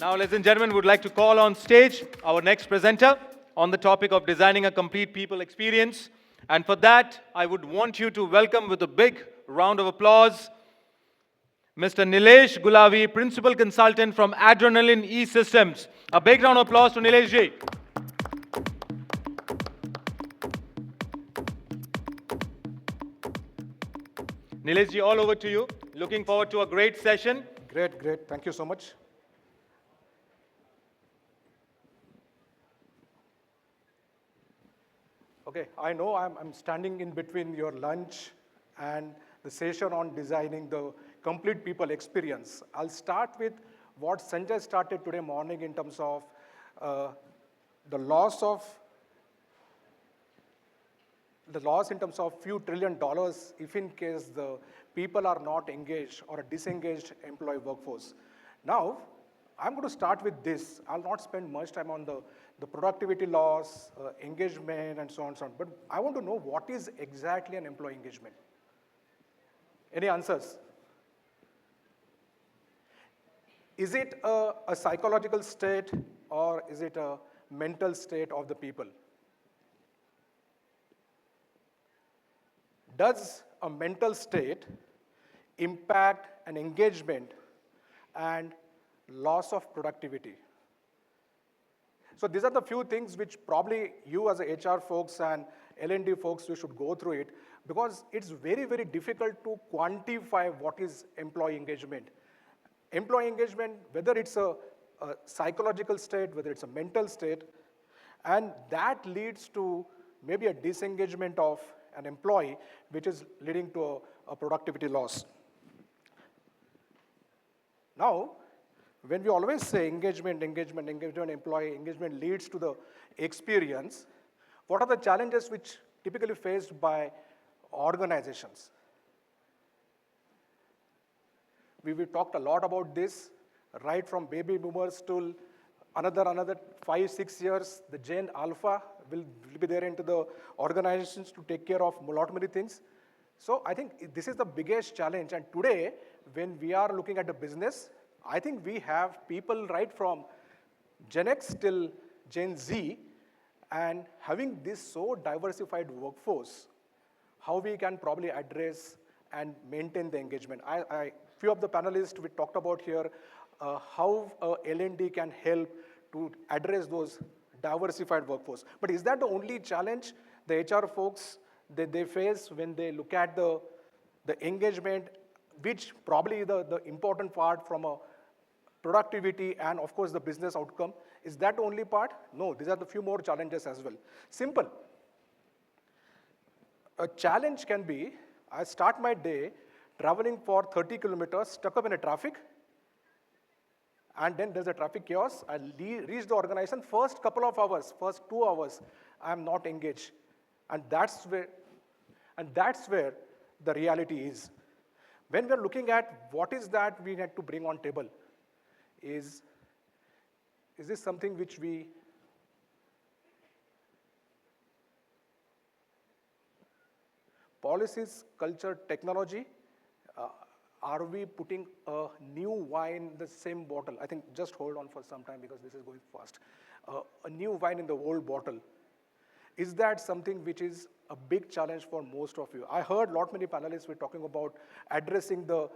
Now, ladies and gentlemen, would like to call on stage our next presenter on the topic of designing a complete people experience. And for that, I would want you to welcome with a big round of applause Mr. Nilesh Gulavani, Principal Consultant from Adrenalin.hr Systems. A big round of applause to Nilesh ji. Nilesh ji, all over to you. Looking forward to a great session. Great, great. Thank you so much. Okay, I know I'm standing in between your lunch and the session on designing the complete people experience. I'll start with what Sanjay started today morning in terms of the loss in terms of few $1 trillion if in case the people are not engaged or a disengaged employee workforce. Now, I'm going to start with this. I'll not spend much time on the productivity loss, engagement, and so on and so on. But I want to know what is exactly an employee engagement. Any answers? Is it a psychological state or is it a mental state of the people? Does a mental state impact an engagement and loss of productivity? So these are the few things which probably you as a HR folks and L&D folks, you should go through it because it's very, very difficult to quantify what is employee engagement. Employee engagement, whether it's a psychological state, whether it's a mental state, and that leads to maybe a disengagement of an employee, which is leading to a productivity loss. Now, when we always say engagement, employee engagement leads to the experience, what are the challenges which typically faced by organizations? We talked a lot about this, right from baby boomers to another 5-6 years, the Gen Alpha will be there into the organizations to take care of a lot many things. So I think this is the biggest challenge. And today, when we are looking at the business, I think we have people right from Gen X till Gen Z, and having this so diversified workforce, how we can probably address and maintain the engagement. Few of the panelists we talked about here, how L&D can help to address those diversified workforce. But is that the only challenge the HR folks they face when they look at the engagement, which probably the important part from a productivity and of course the business outcome? Is that the only part? No, these are the few more challenges as well. Simple. A challenge can be, I start my day traveling for 30 kilometers, stuck up in a traffic, and then there's a traffic chaos. I reach the organization, first couple of hours, first 2 hours, I'm not engaged. And that's where the reality is. When we're looking at what is that we had to bring on table, is this something which we policies, culture, technology, are we putting a new wine in the same bottle? I think just hold on for some time because this is going fast. A new wine in the old bottle. Is that something which is a big challenge for most of you? I heard many panelists were talking about addressing the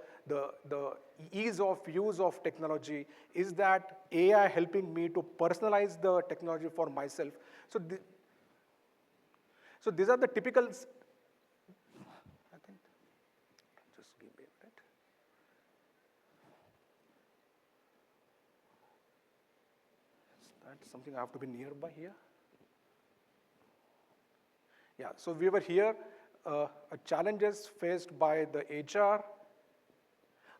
ease of use of technology. Is that AI helping me to personalize the technology for myself? So these are the typical. I think just give me a minute. Is that something I have to be nearby here? Yeah, so we were here, challenges faced by the HR.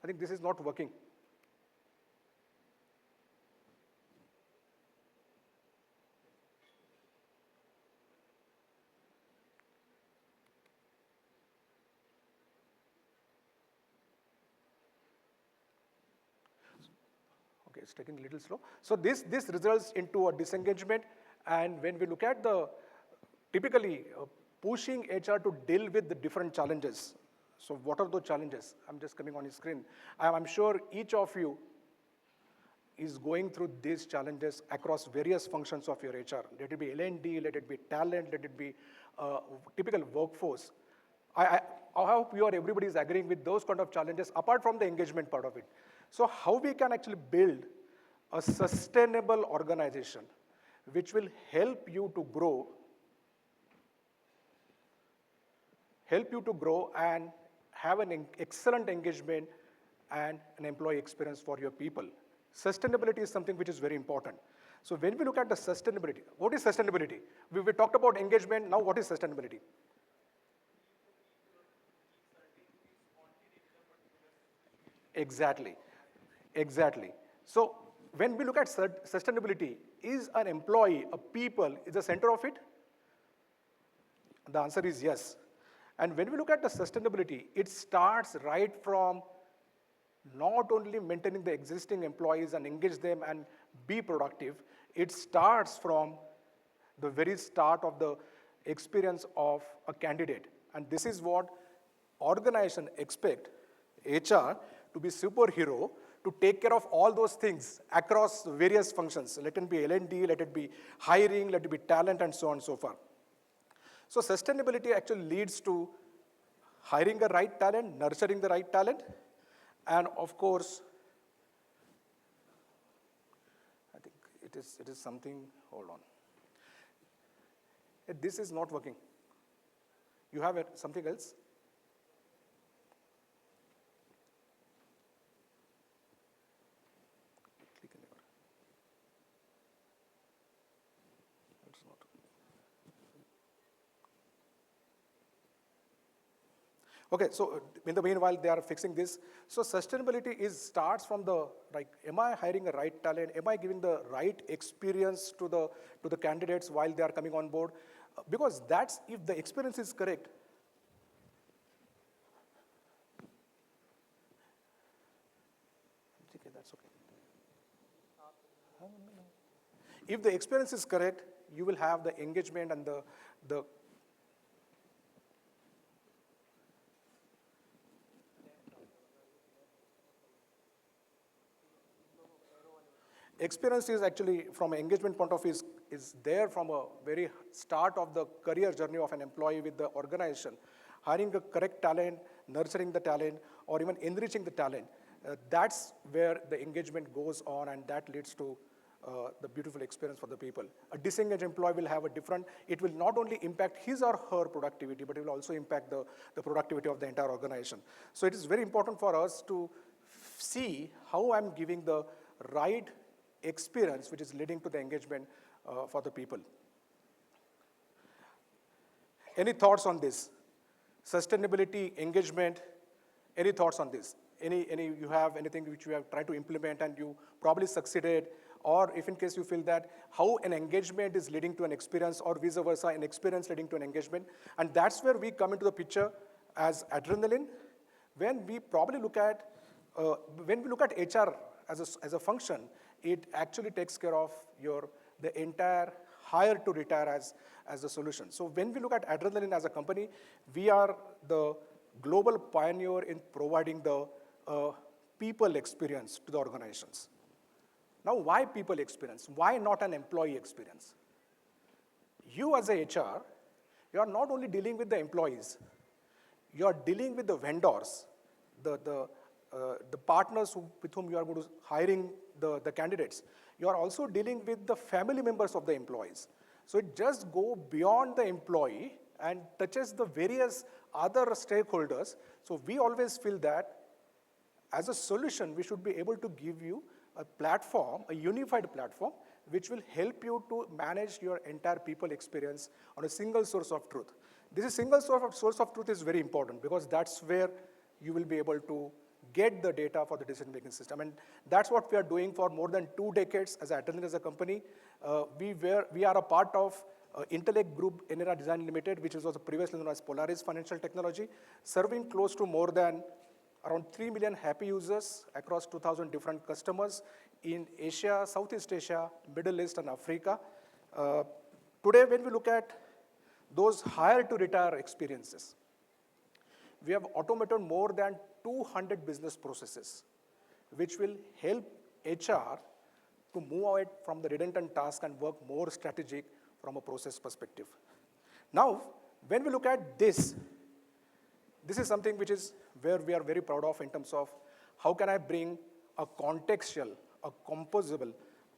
I think this is not working. Okay, it's taking a little slow. So this results into a disengagement, and when we look at the typically pushing HR to deal with the different challenges. So what are those challenges? I'm just coming on your screen. I'm sure each of you is going through these challenges across various functions of your HR. Let it be L&D, let it be talent, let it be typical workforce. I hope everybody is agreeing with those kind of challenges apart from the engagement part of it. So how we can actually build a sustainable organization which will help you to grow and have an excellent engagement and an employee experience for your people. Sustainability is something which is very important. So when we look at the sustainability, what is sustainability? We talked about engagement, now what is sustainability? Exactly. So when we look at sustainability, is an employee, a people, is the center of it? The answer is yes. And when we look at the sustainability, it starts right from not only maintaining the existing employees and engage them and be productive, it starts from the very start of the experience of a candidate. And this is what organization expect HR to be superhero to take care of all those things across various functions. Let it be L&D, let it be hiring, let it be talent, and so on and so forth. So sustainability actually leads to hiring the right talent, nurturing the right talent, and of course, I think it is something, hold on. This is not working. You have something else? Click anywhere. It's not. Okay, so in the meanwhile, they are fixing this. So sustainability starts from the, like, am I hiring a right talent? Am I giving the right experience to the candidates while they are coming on board? Because that's, if the experience is correct, okay, that's okay. If the experience is correct, you will have the engagement and the experience is actually, from an engagement point of view, is there from a very start of the career journey of an employee with the organization. Hiring the correct talent, nurturing the talent, or even enriching the talent. That's where the engagement goes on, and that leads to the beautiful experience for the people. A disengaged employee will have a different, it will not only impact his or her productivity, but it will also impact the productivity of the entire organization. So it is very important for us to see how I'm giving the right experience which is leading to the engagement for the people. Any thoughts on this? Sustainability, engagement, any thoughts on this? You have anything which you have tried to implement and you probably succeeded, or if in case you feel that how an engagement is leading to an experience, or vice versa, an experience leading to an engagement. And that's where we come into the picture as Adrenalin. When we probably look at, HR as a function, it actually takes care of the entire hire to retire as a solution. So when we look at Adrenalin as a company, we are the global pioneer in providing the people experience to the organizations. Now, why people experience? Why not an employee experience? You as a HR, you are not only dealing with the employees, you are dealing with the vendors, the partners with whom you are going to hiring the candidates. You are also dealing with the family members of the employees. So it just goes beyond the employee and touches the various other stakeholders. So we always feel that as a solution, we should be able to give you a platform, a unified platform, which will help you to manage your entire people experience on a single source of truth. This single source of truth is very important because that's where you will be able to get the data for the decision-making system. And that's what we are doing for more than 2 decades as Adrenalin as a company. We are a part of Intellect Group Enera Design Limited, which was previously known as Polaris Financial Technology, serving close to more than around 3 million happy users across 2,000 different customers in Asia, Southeast Asia, Middle East, and Africa. Today, when we look at those hire to retire experiences, we have automated more than 200 business processes, which will help HR to move away from the redundant task and work more strategic from a process perspective. Now, when we look at this is something which is where we are very proud of in terms of how can I bring a contextual, a composable,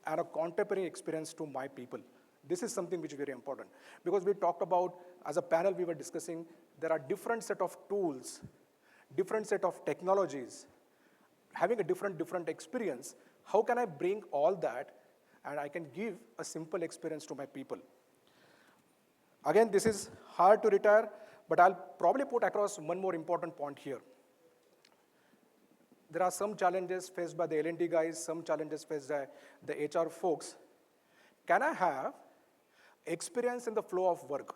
and a contemporary experience to my people. This is something which is very important because we talked about, as a panel we were discussing, there are different set of tools, different set of technologies, having a different experience. How can I bring all that and I can give a simple experience to my people? Again, this is hard to retire, but I'll probably put across one more important point here. There are some challenges faced by the L&D guys, some challenges faced by the HR folks. Can I have experience in the flow of work?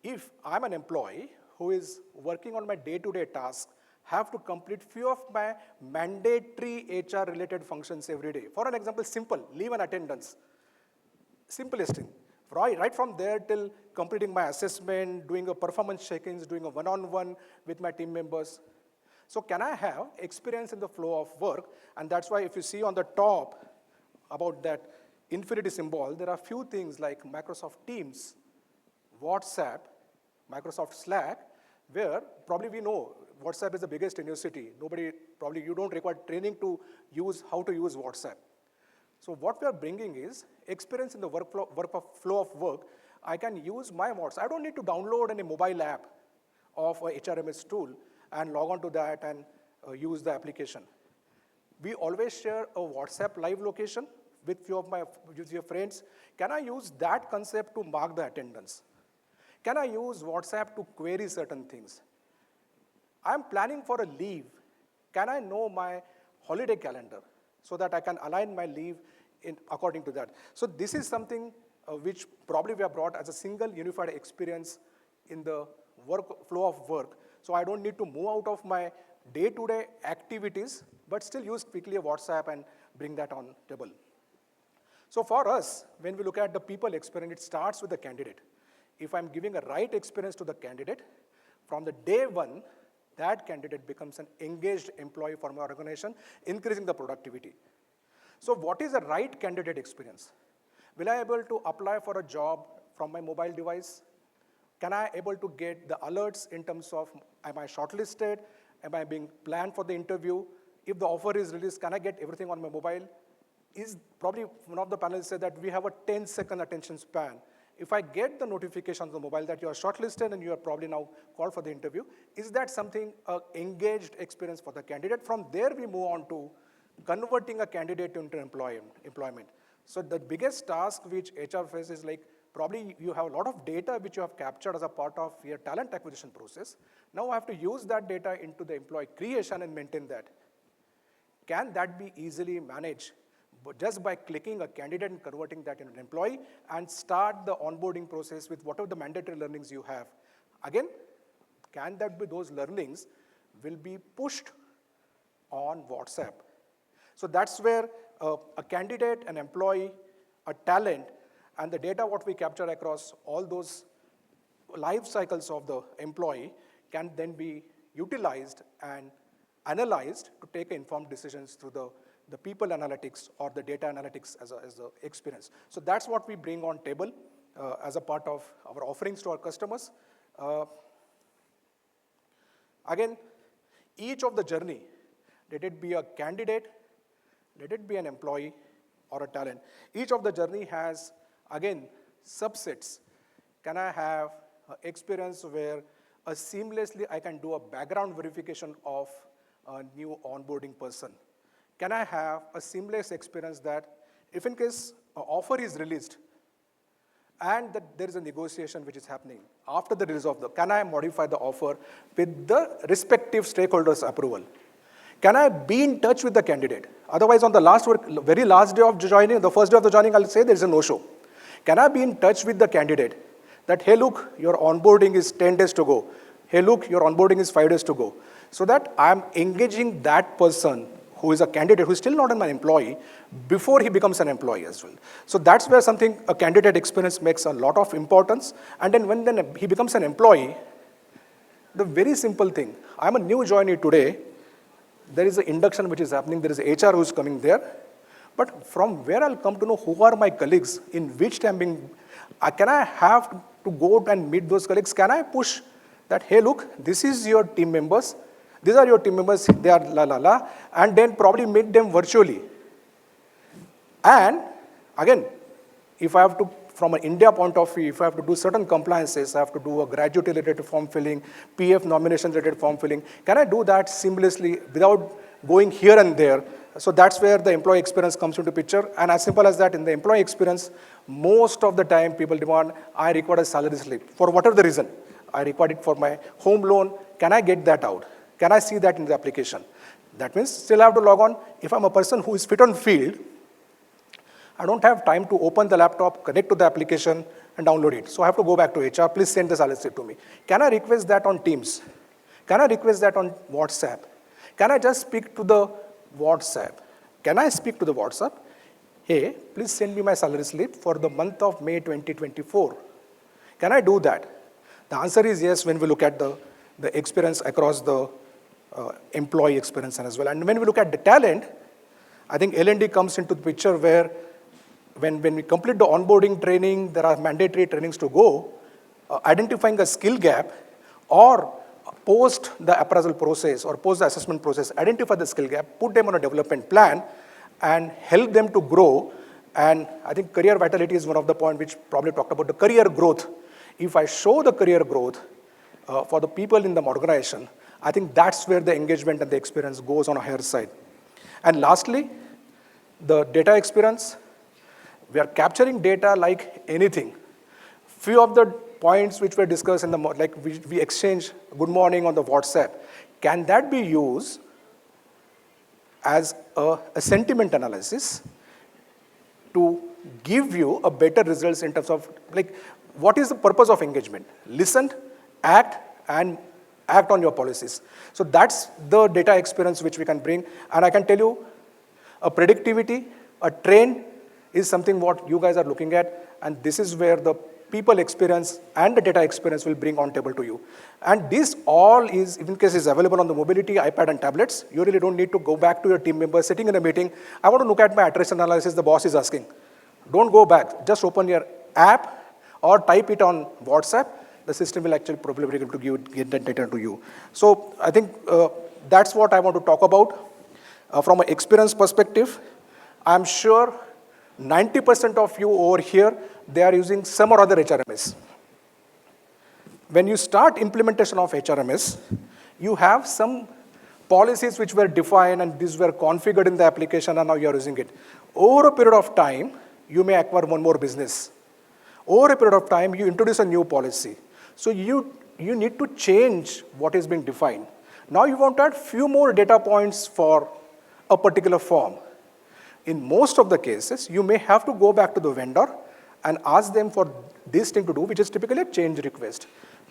If I'm an employee who is working on my day-to-day tasks, have to complete few of my mandatory HR-related functions every day. For an example, simple, leave and attendance. Simplest thing. Right from there till completing my assessment, doing a performance check-ins, doing a one-on-one with my team members. So can I have experience in the flow of work? And that's why if you see on the top about that infinity symbol, there are few things like Microsoft Teams, WhatsApp, Microsoft Slack, where probably we know WhatsApp is the biggest in your city. You don't require training to use how to use WhatsApp. So what we are bringing is experience in the flow of work. I can use my WhatsApp. I don't need to download any mobile app of a HRMS tool and log on to that and use the application. We always share a WhatsApp live location with few of my friends. Can I use that concept to mark the attendance? Can I use WhatsApp to query certain things? I'm planning for a leave. Can I know my holiday calendar so that I can align my leave according to that? So this is something which probably we have brought as a single unified experience in the flow of work. So I don't need to move out of my day-to-day activities, but still use quickly a WhatsApp and bring that on table. So for us, when we look at the people experience, it starts with the candidate. If I'm giving a right experience to the candidate, from the day one, that candidate becomes an engaged employee for my organization, increasing the productivity. So what is the right candidate experience? Will I be able to apply for a job from my mobile device? Can I able to get the alerts in terms of, am I shortlisted? Am I being planned for the interview? If the offer is released, can I get everything on my mobile? Probably one of the panelists said that we have a 10-second attention span. If I get the notification on the mobile that you are shortlisted and you are probably now called for the interview, is that something, an engaged experience for the candidate? From there, we move on to converting a candidate into employment. So the biggest task which HR faces is like, probably you have a lot of data which you have captured as a part of your talent acquisition process. Now I have to use that data into the employee creation and maintain that. Can that be easily managed just by clicking a candidate and converting that into an employee and start the onboarding process with whatever the mandatory learnings you have? Again, can that be those learnings will be pushed on WhatsApp? So that's where a candidate, an employee, a talent, and the data what we capture across all those life cycles of the employee can then be utilized and analyzed to take informed decisions through the people analytics or the data analytics as the experience. So that's what we bring on table as a part of our offerings to our customers. Again, each of the journey, let it be a candidate, let it be an employee or a talent, each of the journey has, again, subsets. Can I have experience where seamlessly I can do a background verification of a new onboarding person? Can I have a seamless experience that if in case an offer is released and that there is a negotiation which is happening after the release of can I modify the offer with the respective stakeholders' approval? Can I be in touch with the candidate? Otherwise, on the very last day of joining, the first day of the joining, I'll say there is a no-show. Can I be in touch with the candidate that, hey, look, your onboarding is 10 days to go. Hey, look, your onboarding is 5 days to go. So that I'm engaging that person who is a candidate, who is still not an employee, before he becomes an employee as well. So that's where a candidate experience makes a lot of importance. And then when he becomes an employee, the very simple thing, I'm a new joinee today, there is an induction which is happening, there is HR who is coming there, but from where I'll come to know who are my colleagues, in which time can I have to go and meet those colleagues? Can I push that, hey, look, this is your team members, these are your team members, they are la la la, and then probably meet them virtually. And again, if I have to, from an India point of view, if I have to do certain compliances, I have to do a gratuity-related form filling, PF nomination-related form filling, can I do that seamlessly without going here and there? So that's where the employee experience comes into picture. And as simple as that, in the employee experience, most of the time people demand, I record a salary slip. For whatever the reason, I record it for my home loan. Can I get that out? Can I see that in the application? That means still I have to log on. If I'm a person who is fit on field, I don't have time to open the laptop, connect to the application, and download it. So I have to go back to HR, please send the salary slip to me. Can I request that on Teams? Can I request that on WhatsApp? Can I just speak to the WhatsApp? Can I speak to the WhatsApp? Hey, please send me my salary slip for the month of May 2024. Can I do that? The answer is yes when we look at the experience across the employee experience as well. And when we look at the talent, I think L&D comes into the picture where when we complete the onboarding training, there are mandatory trainings to go, identifying a skill gap, or post the appraisal process or post the assessment process, identify the skill gap, put them on a development plan, and help them to grow. And I think career vitality is one of the points which probably talked about the career growth. If I show the career growth for the people in the organization, I think that's where the engagement and the experience goes on a higher side. And lastly, the data experience. We are capturing data like anything. Few of the points which were discussed in the, like we exchange good morning on the WhatsApp, can that be used as a sentiment analysis to give you a better results in terms of, like, what is the purpose of engagement? Listen, act, and act on your policies. So that's the data experience which we can bring. And I can tell you, a predictivity, a trend is something what you guys are looking at, and this is where the people experience and the data experience will bring on table to you. And this all is, in case is available on the mobility, iPad and tablets. You really don't need to go back to your team members sitting in a meeting. I want to look at my attrition analysis the boss is asking. Don't go back. Just open your app or type it on WhatsApp. The system will actually probably be able to get that data to you. So I think that's what I want to talk about. From an experience perspective, I'm sure 90% of you over here, they are using some or other HRMS. When you start implementation of HRMS, you have some policies which were defined and these were configured in the application and now you are using it. Over a period of time, you may acquire one more business. Over a period of time, you introduce a new policy. So you need to change what is being defined. Now you want to add few more data points for a particular form. In most of the cases, you may have to go back to the vendor and ask them for this thing to do, which is typically a change request.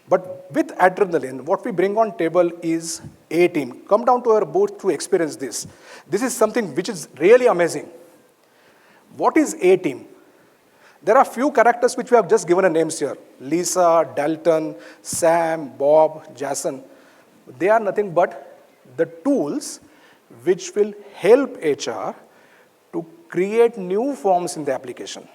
But with Adrenalin, what we bring on table is a team. Come down to our booth to experience this. This is something which is really amazing. What is a team? There are few characters which we have just given a names here. Lisa, Dalton, Sam, Bob, Jason. They are nothing but the tools which will help HR to create new forms in the application.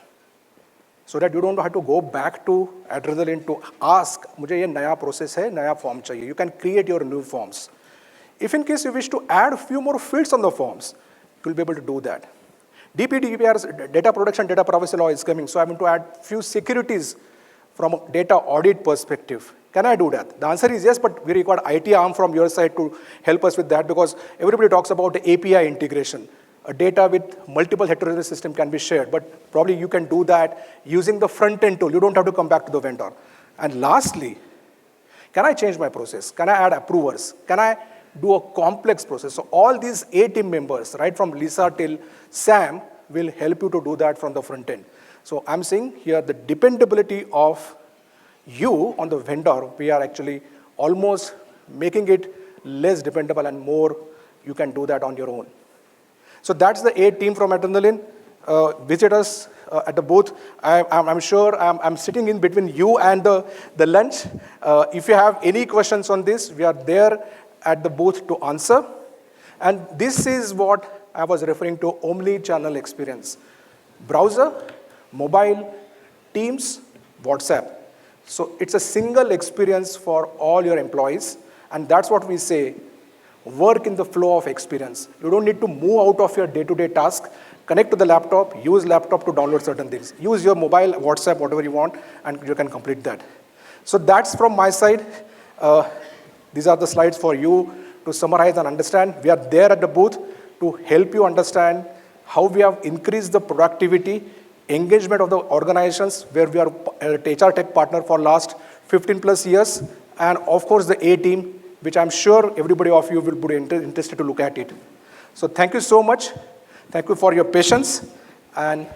So that you don't have to go back to Adrenalin to ask, मुझे ये नया process है, नया form चाहिए. You can create your new forms. If in case you wish to add a few more fields on the forms, you will be able to do that. DPDPR's data protection, data privacy law is coming, so I'm going to add few securities from a data audit perspective. Can I do that? The answer is yes, but we require IT arm from your side to help us with that because everybody talks about the API integration. A data with multiple heterogeneous system can be shared, but probably you can do that using the front-end tool. You don't have to come back to the vendor. And lastly, can I change my process? Can I add approvers? Can I do a complex process? So all these 8 team members, right from Lisa till Sam, will help you to do that from the front end. So I'm saying here the dependability of you on the vendor, we are actually almost making it less dependable and more you can do that on your own. So that's the 8 team from Adrenalin. Visit us at the booth. I'm sure I'm sitting in between you and the lunch. If you have any questions on this, we are there at the booth to answer. And this is what I was referring to, omni-channel experience. Browser, mobile, Teams, WhatsApp. So it's a single experience for all your employees, and that's what we say, work in the flow of experience. You don't need to move out of your day-to-day task, connect to the laptop, use laptop to download certain things. Use your mobile, WhatsApp, whatever you want, and you can complete that. So that's from my side. These are the slides for you to summarize and understand. We are there at the booth to help you understand how we have increased the productivity, engagement of the organizations where we are HR tech partner for last 15 plus years, and of course the A team, which I'm sure everybody of you will be interested to look at it. So thank you so much. Thank you for your patience. And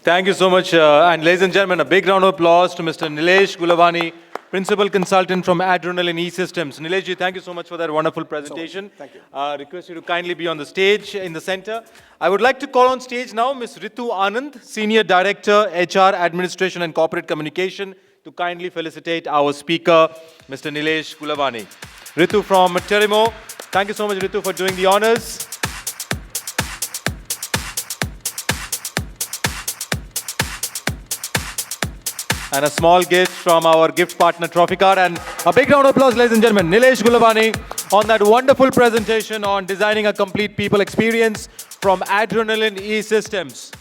Thank you so much. And ladies and gentlemen, a big round of applause to Mr. Nilesh Gulavani, Principal Consultant from Adrenalin Systems. Nilesh ji, thank you so much for that wonderful presentation. Thank you. Request you to kindly be on the stage in the center. I would like to call on stage now Ms. Ritu Anand, Senior Director, HR, Administration and Corporate Communication, to kindly felicitate our speaker, Mr. Nilesh Gulavani. Ritu from Terimo. Thank you so much, Ritu, for doing the honors. And a small gift from our gift partner, Trophy Card. And a big round of applause, ladies and gentlemen, Nilesh Gulavani on that wonderful presentation on designing a complete people experience from Adrenalin Systems.